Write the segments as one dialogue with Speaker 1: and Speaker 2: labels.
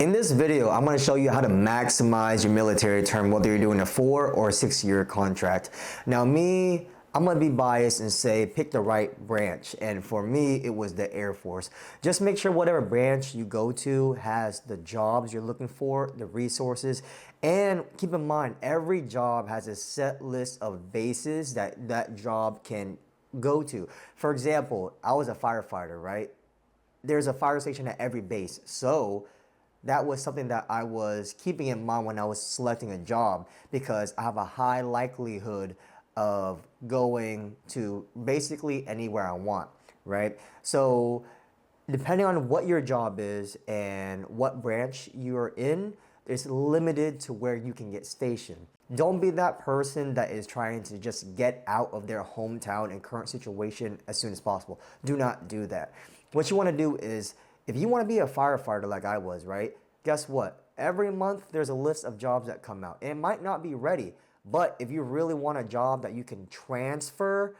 Speaker 1: In this video, I'm going to show you how to maximize your military term, whether you're doing a 4 or 6 year contract. Now I'm going to be biased and say pick the right branch, and for me it was the Air Force. Just make sure whatever branch you go to has the jobs you're looking for, the resources, and keep in mind every job has a set list of bases that job can go to. For example, I was a firefighter, right? There's a fire station at every base, so that was something that I was keeping in mind when I was selecting a job, because I have a high likelihood of going to basically anywhere I want, right? So depending on what your job is and what branch you're in, it's limited to where you can get stationed. Don't be that person that is trying to just get out of their hometown and current situation as soon as possible. Do not do that. What you want to do is, if you want to be a firefighter like I was, right? Guess what? Every month there's a list of jobs that come out. And it might not be ready, but if you really want a job that you can transfer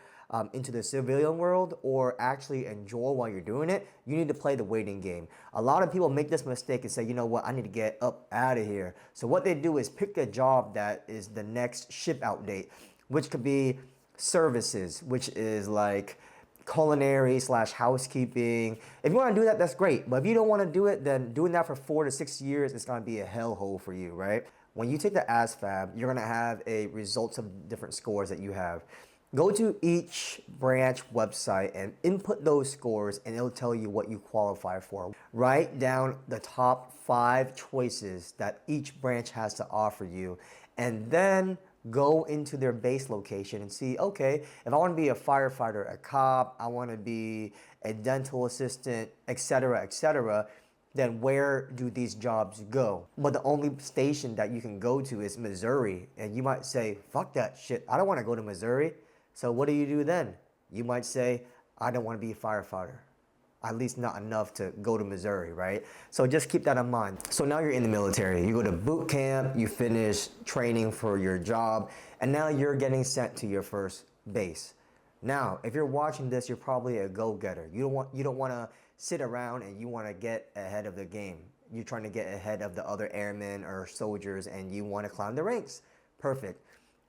Speaker 1: into the civilian world or actually enjoy while you're doing it, you need to play the waiting game. A lot of people make this mistake and say, you know what, I need to get up out of here. So what they do is pick a job that is the next ship out date, which could be services, which is like culinary / housekeeping. If you want to do that, that's great. But if you don't want to do it, then doing that for 4 to 6 years is going to be a hellhole for you, right? When you take the ASVAB, you're going to have a results of different scores that you have. Go to each branch website and input those scores, and it'll tell you what you qualify for. Write down the top 5 choices that each branch has to offer you, and then go into their base location and see, okay, if I want to be a firefighter, a cop, I want to be a dental assistant, etc., then where do these jobs go? But the only station that you can go to is Missouri. And you might say, fuck that shit, I don't want to go to Missouri. So what do then? You might say, I don't want to be a firefighter. At least not enough to go to Missouri, right? So just keep that in mind. So now you're in the military. You go to boot camp, you finish training for your job, and now you're getting sent to your first base. Now, if you're watching this, you're probably a go-getter. You don't want to sit around, and you want to get ahead of the game. You're trying to get ahead of the other airmen or soldiers, and you want to climb the ranks. Perfect.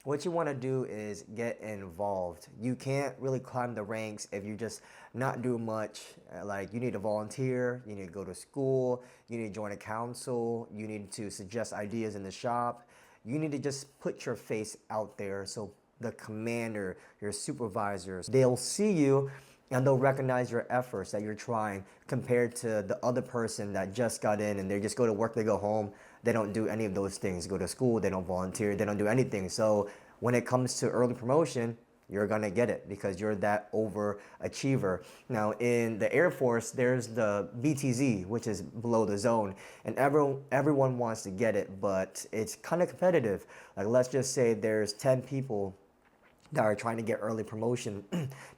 Speaker 1: What you want to do is get involved. You can't really climb the ranks if you just not do much. Like, you need to volunteer, you need to go to school, you need to join a council, you need to suggest ideas in the shop. You need to just put your face out there so the commander, your supervisors, they'll see you and they'll recognize your efforts that you're trying, compared to the other person that just got in and they just go to work, they go home. They don't do any of those things. Go to school, they don't volunteer, they don't do anything. So when it comes to early promotion, you're gonna get it because you're that overachiever. Now in the Air Force, there's the BTZ, which is below the zone, and everyone wants to get it, but it's kind of competitive. Like, let's just say there's 10 people that are trying to get early promotion.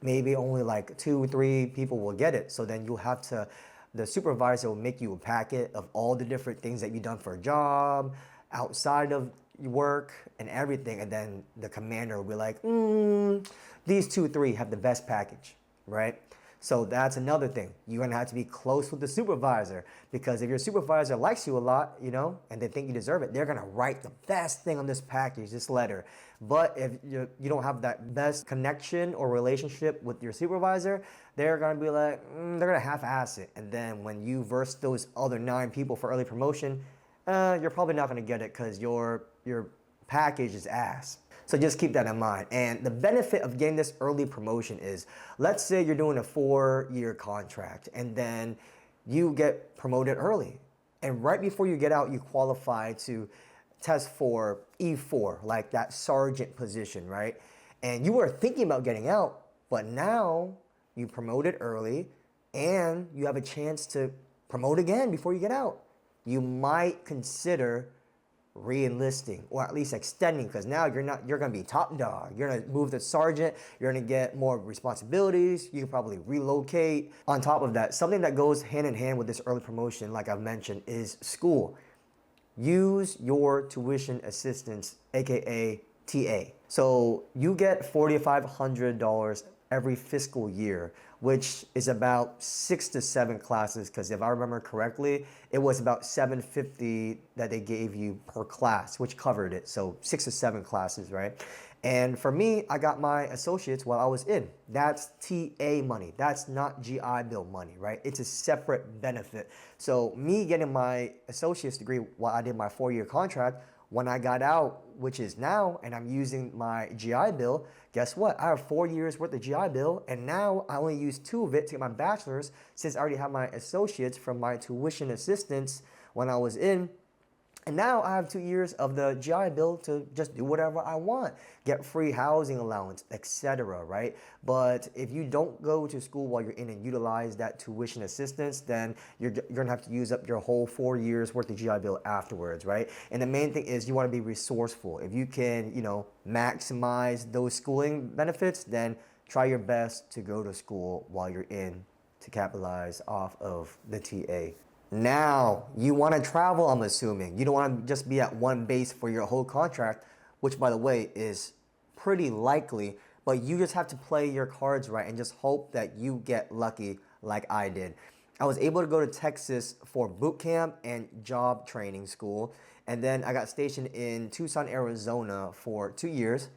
Speaker 1: Maybe only like 2-3 people will get it. So then you'll have to, the supervisor will make you a packet of all the different things that you've done for a job, outside of work and everything, and then the commander will be like, these 2-3 have the best package, right? So that's another thing. You're gonna have to be close with the supervisor, because if your supervisor likes you a lot, you know, and they think you deserve it, they're gonna write the best thing on this package, this letter. But if you don't have that best connection or relationship with your supervisor, they're gonna be like, they're gonna half-ass it. And then when you verse those other 9 people for early promotion, you're probably not gonna get it because your package is ass. So just keep that in mind. And the benefit of getting this early promotion is, let's say you're doing a 4-year contract and then you get promoted early. And right before you get out, you qualify to test for E4, like that sergeant position, right? And you were thinking about getting out, but now you promoted early and you have a chance to promote again before you get out. You might consider re-enlisting, or at least extending, because now you're going to be top dog. You're going to move to sergeant. You're going to get more responsibilities. You can probably relocate. On top of that, something that goes hand in hand with this early promotion, like I've mentioned, is school. Use your tuition assistance, aka TA. So you get $4,500 every fiscal year, which is about 6 to 7 classes. Because if I remember correctly, it was about $750 that they gave you per class, which covered it. So 6 to 7 classes, right? And for me, I got my associates while I was in. That's TA money. That's not GI Bill money, right? It's a separate benefit. So me getting my associate's degree while I did my 4-year contract, when I got out, which is now, and I'm using my GI Bill, guess what? I have 4 years worth of GI Bill, and now I only use 2 of it to get my bachelor's since I already have my associates from my tuition assistance when I was in. And now I have 2 years of the GI Bill to just do whatever I want, get free housing allowance, etc., right? But if you don't go to school while you're in and utilize that tuition assistance, then you're gonna have to use up your whole 4 years worth of GI Bill afterwards, right? And the main thing is you wanna be resourceful. If you can, maximize those schooling benefits, then try your best to go to school while you're in to capitalize off of the TA. Now, you want to travel, I'm assuming. You don't want to just be at one base for your whole contract, which, by the way, is pretty likely, but you just have to play your cards right and just hope that you get lucky like I did. I was able to go to Texas for boot camp and job training school, and then I got stationed in Tucson, Arizona for 2 years,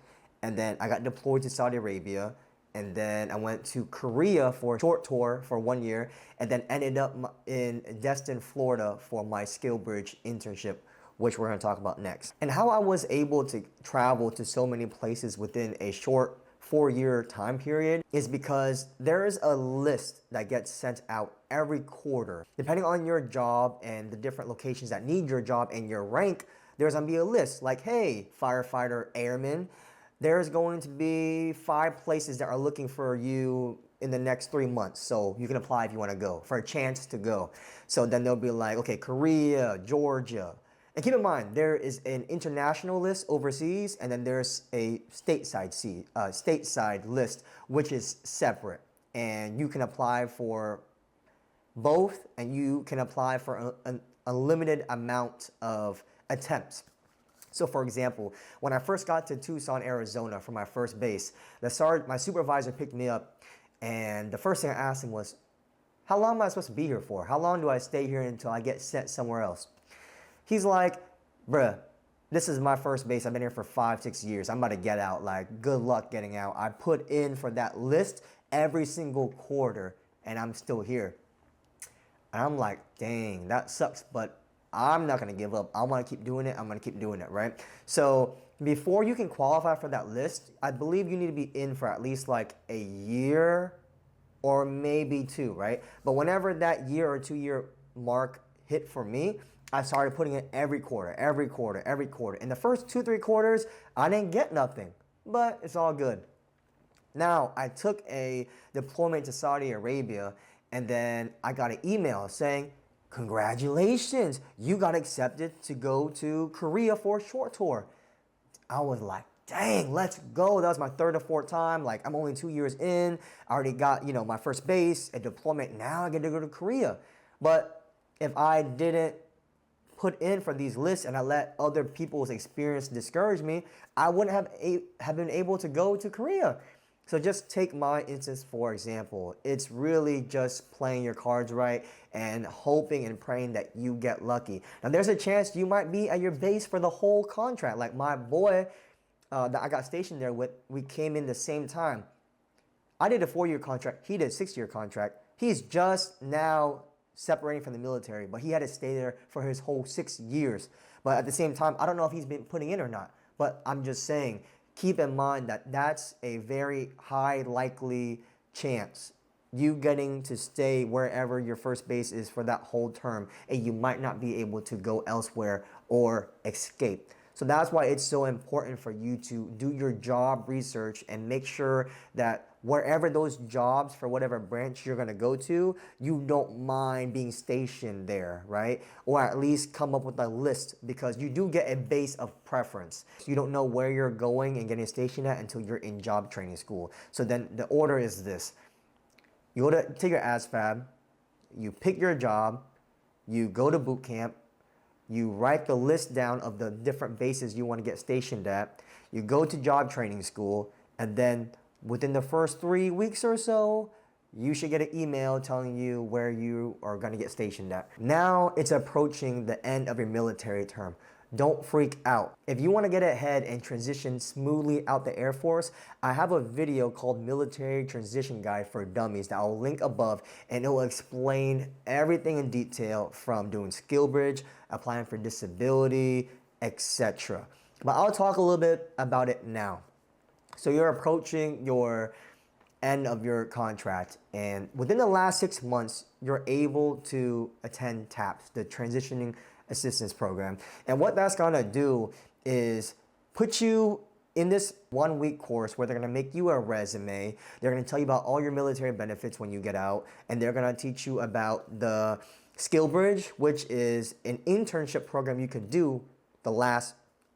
Speaker 1: and then I got deployed to Saudi Arabia. And then I went to Korea for a short tour for 1 year, and then ended up in Destin, Florida for my SkillBridge internship, which we're gonna talk about next. And how I was able to travel to so many places within a short 4-year time period is because there is a list that gets sent out every quarter. Depending on your job and the different locations that need your job and your rank, there's gonna be a list like, hey, firefighter, airman, there's going to be 5 places that are looking for you in the next 3 months. So you can apply if you want to go, for a chance to go. So then they'll be like, okay, Korea, Georgia. And keep in mind, there is an international list overseas, and then there's a stateside list, which is separate. And you can apply for both, and you can apply for a limited amount of attempts. So for example, when I first got to Tucson, Arizona for my first base, my supervisor picked me up, and the first thing I asked him was, how long am I supposed to be here for? How long do I stay here until I get sent somewhere else? He's like, bruh, this is my first base. I've been here for 5-6 years. I'm about to get out. Like, good luck getting out. I put in for that list every single quarter, and I'm still here. And I'm like, dang, that sucks, but I'm not gonna give up. I wanna keep doing it. I'm gonna keep doing it, right? So before you can qualify for that list, I believe you need to be in for at least like a year or maybe 2, right? But whenever that year or 2-year mark hit for me, I started putting in every quarter. In the first 2-3 quarters, I didn't get nothing, but it's all good. Now, I took a deployment to Saudi Arabia, and then I got an email saying, congratulations, you got accepted to go to Korea for a short tour. I was like, dang, let's go. That was my 3rd or 4th time. Like, I'm only 2 years in. I already got, my first base, a deployment. Now I get to go to Korea. But if I didn't put in for these lists and I let other people's experience discourage me, I wouldn't have been able to go to Korea. So just take my instance for example. It's really just playing your cards right and hoping and praying that you get lucky. Now there's a chance you might be at your base for the whole contract. Like my boy that I got stationed there with, we came in the same time. I did a 4-year contract, he did a 6-year contract. He's just now separating from the military, but he had to stay there for his whole 6 years. But at the same time, I don't know if he's been putting in or not, but I'm just saying, keep in mind that that's a very high likely chance you getting to stay wherever your first base is for that whole term, and you might not be able to go elsewhere or escape. So that's why it's so important for you to do your job research and make sure that wherever those jobs for whatever branch you're going to go to, you don't mind being stationed there, right? Or at least come up with a list, because you do get a base of preference. You don't know where you're going and getting stationed at until you're in job training school. So then the order is this. You go to take your ASVAB, you pick your job, you go to boot camp, you write the list down of the different bases you want to get stationed at, you go to job training school, and then Within the first 3 weeks or so, you should get an email telling you where you are going to get stationed at. Now it's approaching the end of your military term. Don't freak out. If you want to get ahead and transition smoothly out the Air Force, I have a video called Military Transition Guide for Dummies that I'll link above, and it will explain everything in detail from doing skill bridge, applying for disability, etc. But I'll talk a little bit about it now. So you're approaching your end of your contract, and within the last 6 months, you're able to attend TAPS, the Transitioning Assistance Program. And what that's gonna do is put you in this 1 week course where they're gonna make you a resume. They're gonna tell you about all your military benefits when you get out, and they're gonna teach you about the Skill Bridge, which is an internship program you can do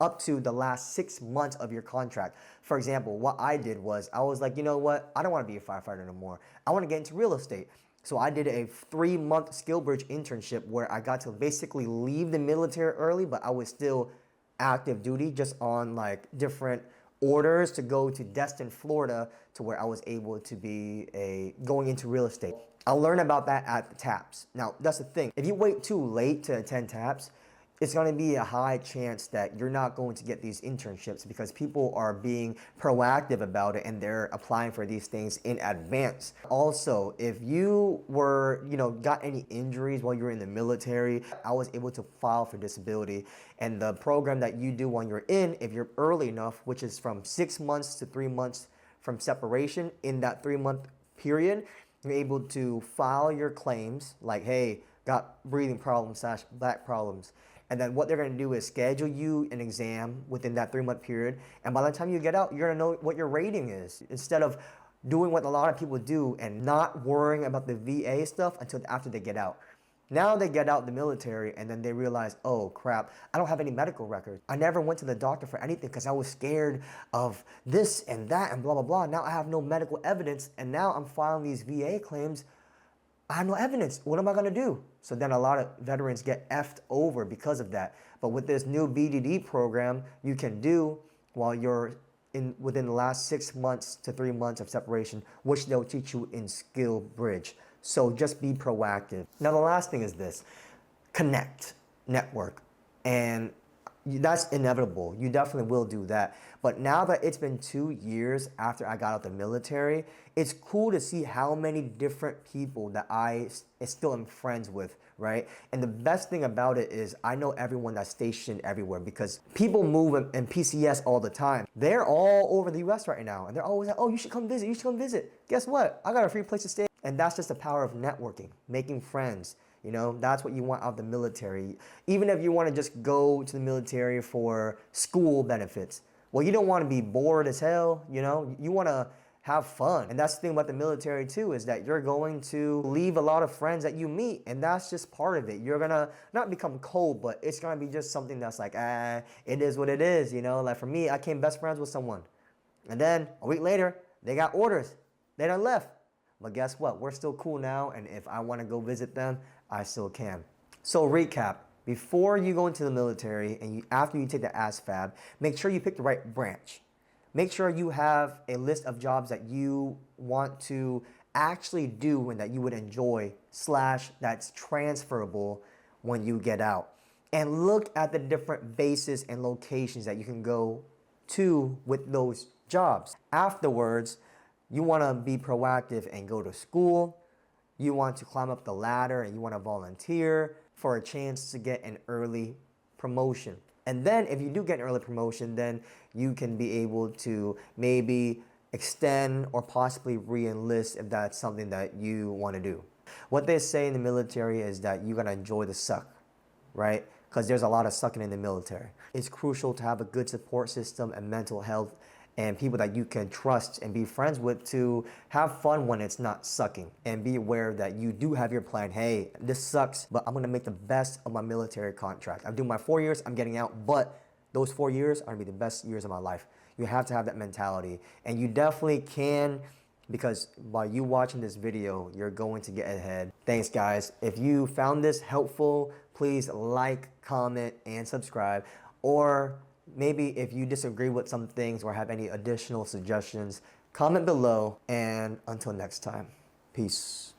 Speaker 1: up to the last 6 months of your contract. For example, what I did was I was like, you know what? I don't want to be a firefighter no more. I want to get into real estate. So I did a 3-month skill bridge internship where I got to basically leave the military early, but I was still active duty, just on like different orders to go to Destin, Florida, to where I was able to be going into real estate. I'll learn about that at the TAPS. Now, that's the thing. If you wait too late to attend TAPS, it's going to be a high chance that you're not going to get these internships because people are being proactive about it and they're applying for these things in advance. Also, if you got any injuries while you were in the military, I was able to file for disability. And the program that you do when you're in, if you're early enough, which is from 6 months to 3 months from separation, in that 3-month period, you're able to file your claims like, hey, got breathing problems / back problems. And then what they're going to do is schedule you an exam within that 3-month period. And by the time you get out, you're going to know what your rating is. Instead of doing what a lot of people do and not worrying about the VA stuff until after they get out. Now they get out of the military and then they realize, oh crap, I don't have any medical records. I never went to the doctor for anything because I was scared of this and that and blah, blah, blah. Now I have no medical evidence and now I'm filing these VA claims. I have no evidence. What am I going to do? So then a lot of veterans get effed over because of that. But with this new BDD program, you can do while you're within the last 6 months to 3 months of separation, which they'll teach you in Skill Bridge. So just be proactive. Now the last thing is this: connect, network, and that's inevitable. You definitely will do that. But now that it's been 2 years after I got out the military, it's cool to see how many different people that I still am friends with, right? And the best thing about it is I know everyone that's stationed everywhere because people move in PCS all the time. They're all over the US right now. And they're always like, oh, you should come visit, you should come visit. Guess what? I got a free place to stay. And that's just the power of networking, making friends. You know, that's what you want out of the military. Even if you want to just go to the military for school benefits. Well, you don't want to be bored as hell, you know? You want to have fun. And that's the thing about the military too, is that you're going to leave a lot of friends that you meet, and that's just part of it. You're going to not become cold, but it's going to be just something that's like, it is what it is, you know? Like for me, I became best friends with someone. And then a week later, they got orders. They done left. But guess what? We're still cool now, and if I want to go visit them, I still can. So recap, before you go into the military and after you take the ASVAB, make sure you pick the right branch. Make sure you have a list of jobs that you want to actually do and that you would enjoy / that's transferable when you get out. And look at the different bases and locations that you can go to with those jobs. Afterwards, you want to be proactive and go to school. You want to climb up the ladder and you want to volunteer for a chance to get an early promotion. And then if you do get an early promotion, then you can be able to maybe extend or possibly re-enlist if that's something that you want to do. What they say in the military is that you got to enjoy the suck, right? Because there's a lot of sucking in the military. It's crucial to have a good support system and mental health and people that you can trust and be friends with to have fun when it's not sucking. And be aware that you do have your plan. Hey, this sucks, but I'm gonna make the best of my military contract. I'm doing my 4 years, I'm getting out, but those 4 years are gonna be the best years of my life. You have to have that mentality. And you definitely can, because by you watching this video, you're going to get ahead. Thanks guys. If you found this helpful, please like, comment, and subscribe. Or maybe if you disagree with some things or have any additional suggestions, Comment below, and until next time, peace.